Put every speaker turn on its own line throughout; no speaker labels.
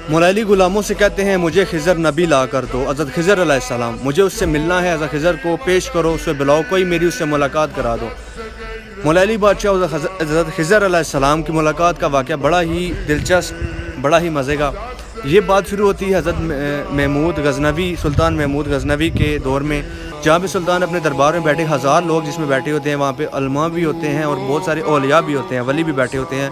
مولا علی غلاموں سے کہتے ہیں مجھے خضر نبی لا کر دو، حضرت خضر علیہ السلام، مجھے اس سے ملنا ہے، حضرت خضر کو پیش کرو، اس سے بلاؤ، کوئی میری اس سے ملاقات کرا دو۔ مولا علی بادشاہ حضرت خضر علیہ السلام کی ملاقات کا واقعہ بڑا ہی دلچسپ، بڑا ہی مزے کا۔ یہ بات شروع ہوتی ہے حضرت محمود غزنوی، سلطان محمود غزنوی کے دور میں، جہاں پہ سلطان اپنے دربار میں بیٹھے 1000 لوگ جس میں بیٹھے ہوتے ہیں، وہاں پہ علماء بھی ہوتے ہیں اور بہت سارے اولیاء بھی ہوتے ہیں، ولی بھی بیٹھے ہوتے ہیں۔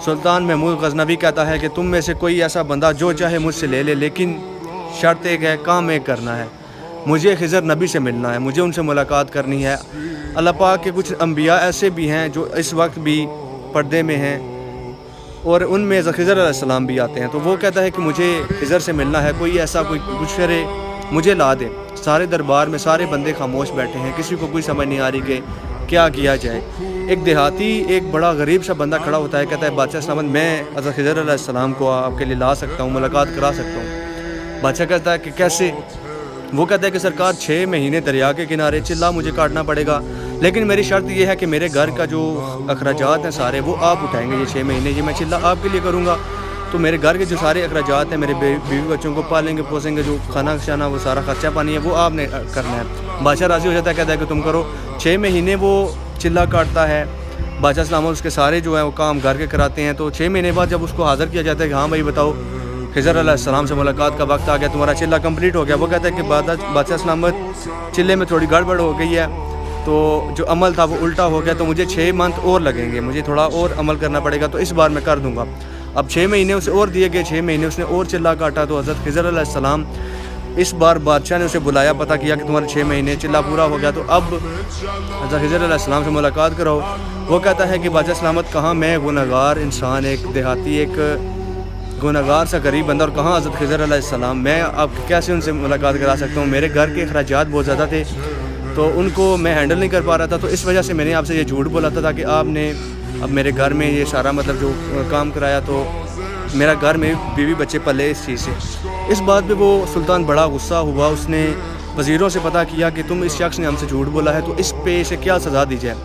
سلطان محمود غزنوی کہتا ہے کہ تم میں سے کوئی ایسا بندہ جو چاہے مجھ سے لے لے، لیکن شرط ایک ہے، کام ایک کرنا ہے، مجھے خضر نبی سے ملنا ہے، مجھے ان سے ملاقات کرنی ہے۔ اللہ پاک کے کچھ انبیاء ایسے بھی ہیں جو اس وقت بھی پردے میں ہیں، اور ان میں خضر علیہ السلام بھی آتے ہیں۔ تو وہ کہتا ہے کہ مجھے خضر سے ملنا ہے، کوئی ایسا کوئی کچھ کرے، مجھے لا دے۔ سارے دربار میں سارے بندے خاموش بیٹھے ہیں، کسی کو کوئی سمجھ نہیں آ رہی کہ کیا کیا جائے۔ ایک دیہاتی، ایک بڑا غریب سا بندہ کھڑا ہوتا ہے، کہتا ہے بادشاہ سلامت، میں حضرت خضر علیہ السلام کو آپ کے لیے لا سکتا ہوں، ملاقات کرا سکتا ہوں۔ بادشاہ کہتا ہے کہ کیسے؟ وہ کہتا ہے کہ سرکار 6 مہینے دریا کے کنارے چلا مجھے کاٹنا پڑے گا، لیکن میری شرط یہ ہے کہ میرے گھر کا جو اخراجات ہیں سارے وہ آپ اٹھائیں گے، یہ 6 مہینے یہ میں چلا آپ کے لیے کروں گا، تو میرے گھر کے جو سارے اخراجات ہیں، میرے بیوی بچوں کو پالیں گے پوسیں گے، جو کھانا شانا وہ سارا خرچہ پانی ہے وہ آپ نے کرنا ہے۔ بادشاہ راضی ہو جاتا ہے، کہتا ہے کہ تم کرو۔ 6 مہینے وہ چلا کاٹتا ہے، بادشاہ سلامت اس کے سارے جو ہیں وہ کام گھر کے کراتے ہیں۔ تو 6 مہینے بعد جب اس کو حاضر کیا جاتا ہے کہ ہاں بھائی بتاؤ، خضر علیہ السلام سے ملاقات کا وقت آ گیا، تمہارا چلہ کمپلیٹ ہو گیا۔ وہ کہتا ہے کہ بادشاہ سلامت چلے میں تھوڑی گڑبڑ ہو گئی ہے، تو جو عمل تھا وہ الٹا ہو گیا، تو مجھے 6 منتھ اور لگیں گے، مجھے تھوڑا اور عمل کرنا پڑے گا، تو اس بار میں کر دوں گا۔ اب 6 مہینے اسے اور دیے گئے، 6 مہینے اس نے اور چلہ کاٹا۔ تو حضرت خضر علیہ السلام اس بار بادشاہ نے اسے بلایا، پتہ کیا کہ تمہارے 6 مہینے چلہ پورا ہو گیا، تو اب حضرت خضر علیہ السلام سے ملاقات کراؤ۔ وہ کہتا ہے کہ بادشاہ سلامت، کہاں میں گنہگار انسان، ایک دیہاتی، ایک گنہگار سا غریب بندہ، اور کہاں حضرت خضر علیہ السلام، میں اب کیسے ان سے ملاقات کرا سکتا ہوں؟ میرے گھر کے اخراجات بہت زیادہ تھے، تو ان کو میں ہینڈل نہیں کر پا رہا تھا، تو اس وجہ سے میں نے آپ سے یہ جھوٹ بولا تھا کہ آپ نے اب میرے گھر میں یہ سارا مطلب جو کام کرایا، تو میرا گھر میں بیوی بچے پلے اس چیز سے۔ اس بات پہ وہ سلطان بڑا غصہ ہوا، اس نے وزیروں سے پتہ کیا کہ تم اس شخص نے ہم سے جھوٹ بولا ہے، تو اس پہ اسے کیا سزا دی جائے۔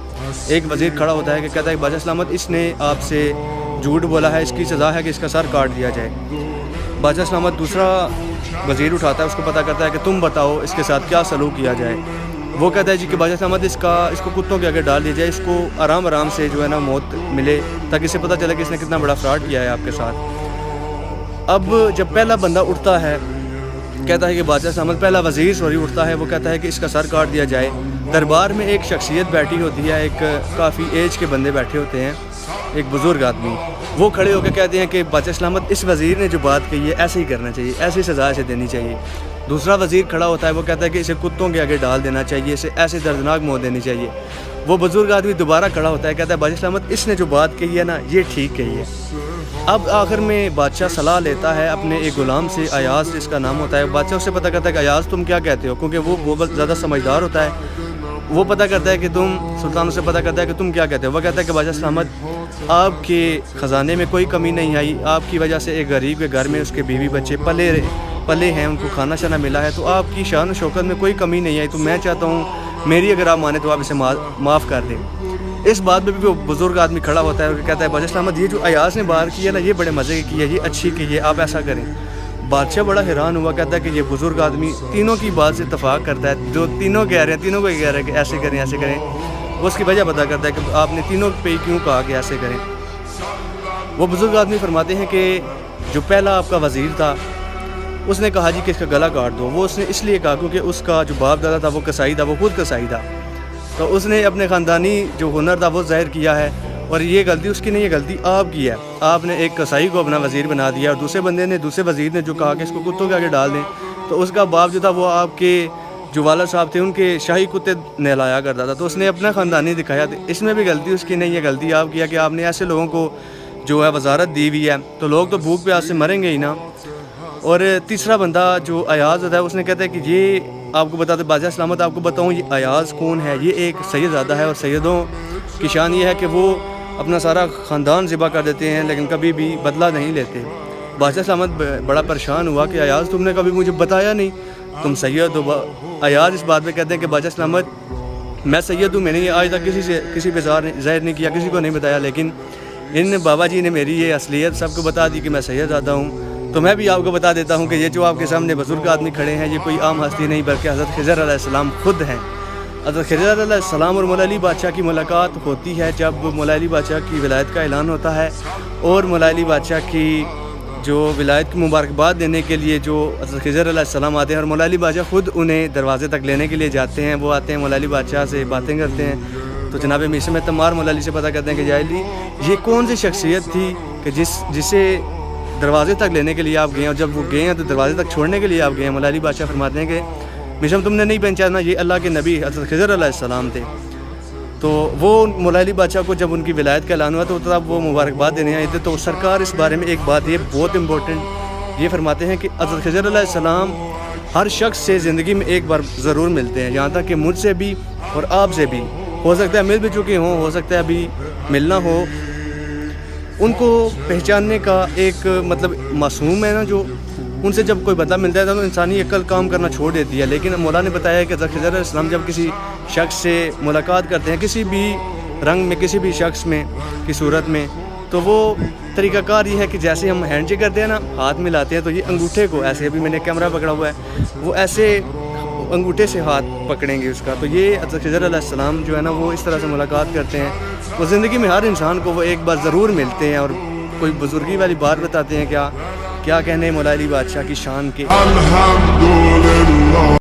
ایک وزیر کھڑا ہوتا ہے کہ کہتا ہے کہ بادشاہ سلامت، اس نے آپ سے جھوٹ بولا ہے، اس کی سزا ہے کہ اس کا سر کاٹ دیا جائے۔ بادشاہ سلامت دوسرا وزیر اٹھاتا ہے، اس کو پتہ کرتا ہے کہ تم بتاؤ اس کے ساتھ کیا سلوک کیا جائے۔ وہ کہتا ہے جی کہ بادشاہ سلامت، اس کو کتوں کے آگے ڈال دیا جائے، اس کو آرام آرام سے جو ہے نا موت ملے، تاکہ اسے پتہ چلے کہ اس نے کتنا بڑا فراڈ کیا ہے آپ کے ساتھ۔ اب جب پہلا بندہ اٹھتا ہے، کہتا ہے کہ بادشاہ سلامت، پہلا وزیر اٹھتا ہے، وہ کہتا ہے کہ اس کا سر کاٹ دیا جائے۔ دربار میں ایک شخصیت بیٹھی ہوتی ہے، ایک کافی ایج کے بندے بیٹھے ہوتے ہیں، ایک بزرگ آدمی، وہ کھڑے ہو کے کہتے ہیں کہ بادشاہ سلامت، اس وزیر نے جو بات کہی ہے ایسے ہی کرنا چاہیے، ایسی سزا اسے دینی چاہیے۔ دوسرا وزیر کھڑا ہوتا ہے، وہ کہتا ہے کہ اسے کتوں کے آگے ڈال دینا چاہیے، اسے ایسے دردناک موت دینی چاہیے۔ وہ بزرگ آدمی دوبارہ کھڑا ہوتا ہے، کہتا ہے بادشاہ سلامت، اس نے جو بات کہی ہے نا یہ ٹھیک کہی ہے۔ اب آخر میں بادشاہ صلاح لیتا ہے اپنے ایک غلام سے، ایاز جس کا نام ہوتا ہے۔ بادشاہ اس سے پتہ کرتا ہے کہ ایاز تم کیا کہتے ہو، کیونکہ وہ بہت زیادہ سمجھدار ہوتا ہے۔ وہ پتہ کرتا ہے کہ سلطان سے پتہ کرتا ہے کہ تم کیا کہتے ہو۔ وہ کہتا ہے کہ بادشاہ سلامت، آپ کے خزانے میں کوئی کمی نہیں آئی، آپ کی وجہ سے ایک غریب کے گھر میں اس کے بیوی بچے پلے ہیں، ان کو کھانا شانا ملا ہے، تو آپ کی شان و شوکت میں کوئی کمی نہیں آئی، تو میں چاہتا ہوں میری اگر آپ مانیں تو آپ اسے معاف کر دیں۔ اس بات پہ بھی وہ بزرگ آدمی کھڑا ہوتا ہے اور کہتا ہے بادشاہ سلامت، یہ جو ایاز نے بات کی ہے نا یہ بڑے مزے کی ہے، یہ اچھی کی ہے، آپ ایسا کریں۔ بادشاہ بڑا حیران ہوا، کہتا ہے کہ یہ بزرگ آدمی تینوں کی بات سے اتفاق کرتا ہے، جو تینوں کہہ رہے ہیں، تینوں کو کہہ رہے ہیں کہ ایسے کریں ایسے کریں۔ وہ اس کی وجہ پتہ کرتا ہے کہ آپ نے تینوں پہ کیوں کہا کہ ایسے کریں۔ وہ بزرگ آدمی فرماتے ہیں کہ جو پہلا آپ کا وزیر تھا اس نے کہا جی کہ اس کا گلا کاٹ دو، وہ اس نے اس لیے کہا کیونکہ اس کا جو باپ دادا تھا وہ کسائی تھا، وہ خود کسائی تھا، تو اس نے اپنے خاندانی جو ہنر تھا وہ ظاہر کیا ہے، اور یہ غلطی اس کی نہیں، یہ غلطی آپ کی ہے۔ آپ نے ایک کسائی کو اپنا وزیر بنا دیا، اور دوسرے وزیر نے جو کہا کہ اس کو کتوں کے آگے ڈال دیں، تو اس کا باپ جو تھا وہ آپ کے جو والد صاحب تھے ان کے شاہی کتے نہلایا کرتا تھا، تو اس نے اپنا خاندانی دکھایا، اس میں بھی غلطی اس کی نہیں ہے، غلطی آپ کی ہے کہ آپ نے ایسے لوگوں کو جو ہے وزارت دی ہوئی ہے، تو لوگ تو بھوک پیاس سے مریں گے ہی نا۔ اور تیسرا بندہ جو ایاز ہوتا ہے اس نے کہتا ہے کہ یہ آپ کو بتاتے بادشاہ سلامت، آپ کو بتاؤں یہ ایاز کون ہے، یہ ایک سید زادہ ہے، اور سیدوں کی شان یہ ہے کہ وہ اپنا سارا خاندان ذبح کر دیتے ہیں لیکن کبھی بھی بدلہ نہیں لیتے۔ بادشاہ سلامت بڑا پریشان ہوا کہ ایاز تم نے کبھی مجھے بتایا نہیں، تم سید ہو۔ ایاز اس بات پہ کہتے ہیں کہ بادشاہ سلامت، میں سید ہوں، میں نے یہ آج تک کسی پہ ظاہر نہیں کیا، کسی کو نہیں بتایا، لیکن ان بابا جی نے میری یہ اصلیت سب کو بتا دی کہ میں سید زادہ ہوں، تو میں بھی آپ کو بتا دیتا ہوں کہ یہ جو آپ کے سامنے بزرگ آدمی کھڑے ہیں یہ کوئی عام ہستی نہیں بلکہ حضرت خضر علیہ السلام خود ہیں۔ حضرت خضر علیہ السلام اور مولا علی بادشاہ کی ملاقات ہوتی ہے جب مولا علی بادشاہ کی ولایت کا اعلان ہوتا ہے، اور مولا علی بادشاہ کی جو ولایت کی مبارکباد دینے کے لیے جو حضرت خضر علیہ السلام آتے ہیں، اور مولا علی بادشاہ خود انہیں دروازے تک لینے کے لیے جاتے ہیں۔ وہ آتے ہیں، مولا علی بادشاہ سے باتیں کرتے ہیں، تو جناب میثم تمار مولا علی سے پتہ کرتے ہیں کہ یا علی یہ کون سی شخصیت تھی کہ جسے دروازے تک لینے کے لیے آپ گئے ہیں، اور جب وہ گئے ہیں تو دروازے تک چھوڑنے کے لیے آپ گئے ہیں۔ مولا علی بادشاہ فرماتے ہیں کہ میثم تم نے نہیں پہچانا، یہ اللہ کے نبی حضرت خضر علیہ السلام تھے۔ تو وہ مولا علی بادشاہ کو جب ان کی ولایت کا اعلان ہوا تو تب وہ مبارکباد دینے آئے تھے۔ تو سرکار اس بارے میں ایک بات یہ بہت امپورٹنٹ یہ فرماتے ہیں کہ حضرت خضر علیہ السلام ہر شخص سے زندگی میں ایک بار ضرور ملتے ہیں، یہاں تک کہ مجھ سے بھی اور آپ سے بھی، ہو سکتا ہے مل بھی چکے ہوں، ہو سکتا ہے ابھی ملنا ہو۔ ان کو پہچاننے کا ایک مطلب معصوم ہے نا، جو ان سے جب کوئی بدلہ ملتا ہے تو انسانی عقل کام کرنا چھوڑ دیتی ہے، لیکن مولا نے بتایا کہ حضرت خضر علیہ السلام جب کسی شخص سے ملاقات کرتے ہیں کسی بھی رنگ میں، کسی بھی شخص میں کی صورت میں، تو وہ طریقہ کار یہ ہے کہ جیسے ہم ہینڈ شیک کرتے ہیں نا، ہاتھ ملاتے ہیں، تو یہ انگوٹھے کو ایسے، ابھی میں نے کیمرہ پکڑا ہوا ہے، وہ ایسے انگوٹھے سے ہاتھ پکڑیں گے اس کا۔ تو یہ حضرت خضر علیہ السلام جو ہے نا وہ اس طرح سے ملاقات کرتے ہیں، وہ زندگی میں ہر انسان کو وہ ایک بار ضرور ملتے ہیں، اور کوئی بزرگی والی بات بتاتے ہیں۔ کیا کہنے مولا علی بادشاہ کی شان کے۔
الحمدللہ۔